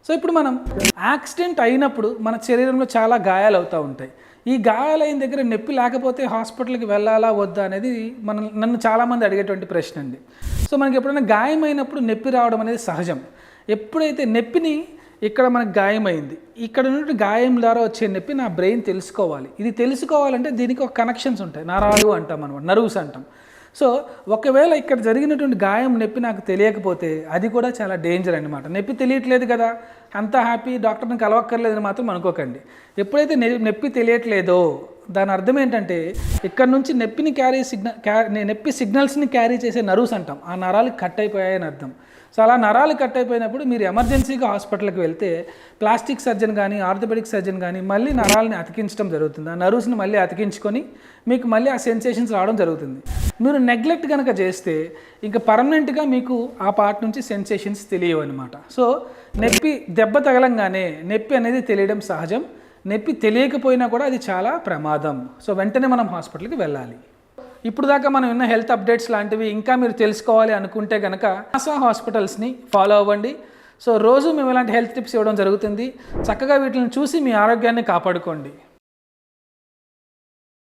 So ఇప్పుడు మనం accident అయినప్పుడు మన శరీరంలో చాలా గాయాలు అవుతూ ఉంటాయి. ఈ గాయాలైన దగ్గర నొప్పి లేకపోతే హాస్పిటల్కి వెళ్ళాలా వద్దా అనేది నన్ను చాలామంది అడిగేటువంటి ప్రశ్న అండి. సో మనకి ఎప్పుడైనా గాయమైనప్పుడు నొప్పి రావడం అనేది సహజం. ఎప్పుడైతే నొప్పిని ఇక్కడ మనకు గాయమైంది, ఇక్కడ ఉన్నటువంటి గాయం ద్వారా వచ్చే నొప్పి నా బ్రెయిన్ తెలుసుకోవాలి. ఇది తెలుసుకోవాలంటే దీనికి ఒక కనెక్షన్స్ ఉంటాయి, నరాలు అంటాం అనమాట, నర్వ్స్ అంటాం. సో ఒకవేళ ఇక్కడ జరిగినటువంటి గాయం నొప్పి నాకు తెలియకపోతే అది కూడా చాలా డేంజర్ అనమాట. నొప్పి తెలియట్లేదు కదా, అంతా హ్యాపీ, డాక్టర్ని కలవక్కర్లేదని మాత్రం అనుకోకండి. ఎప్పుడైతే నొప్పి తెలియట్లేదో దాని అర్థం ఏంటంటే ఇక్కడ నుంచి నొప్పి సిగ్నల్స్ని క్యారీ చేసే నర్వ్స్ అంటాం, ఆ నరాలు కట్ అయిపోయాయని అర్థం. సో అలా నరాలు కట్ అయిపోయినప్పుడు మీరు ఎమర్జెన్సీగా హాస్పిటల్కి వెళ్తే ప్లాస్టిక్ సర్జన్ కానీ ఆర్థోపెడిక్ సర్జన్ కానీ మళ్ళీ నరాలని అతికించడం జరుగుతుంది. ఆ నర్వ్స్ని మళ్ళీ అతికించుకొని మీకు మళ్ళీ ఆ సెన్సేషన్స్ రావడం జరుగుతుంది. మీరు నెగ్లెక్ట్ కనుక చేస్తే ఇంకా పర్మనెంట్గా మీకు ఆ పార్ట్ నుంచి సెన్సేషన్స్ తెలియవు అనమాట. సో నొప్పి దెబ్బ తగలంగానే నొప్పి అనేది తెలియడం సహజం. నొప్పి తెలియకపోయినా కూడా అది చాలా ప్రమాదం. సో వెంటనే మనం హాస్పిటల్కి వెళ్ళాలి. ఇప్పుడు దాకా మనం ఉన్న హెల్త్ అప్డేట్స్ లాంటివి ఇంకా మీరు తెలుసుకోవాలి అనుకుంటే కనుక ఆశా హాస్పిటల్స్ని ఫాలో అవ్వండి. సో రోజు మేము ఇలాంటి హెల్త్ టిప్స్ ఇవ్వడం జరుగుతుంది. చక్కగా వీటిని చూసి మీ ఆరోగ్యాన్ని కాపాడుకోండి.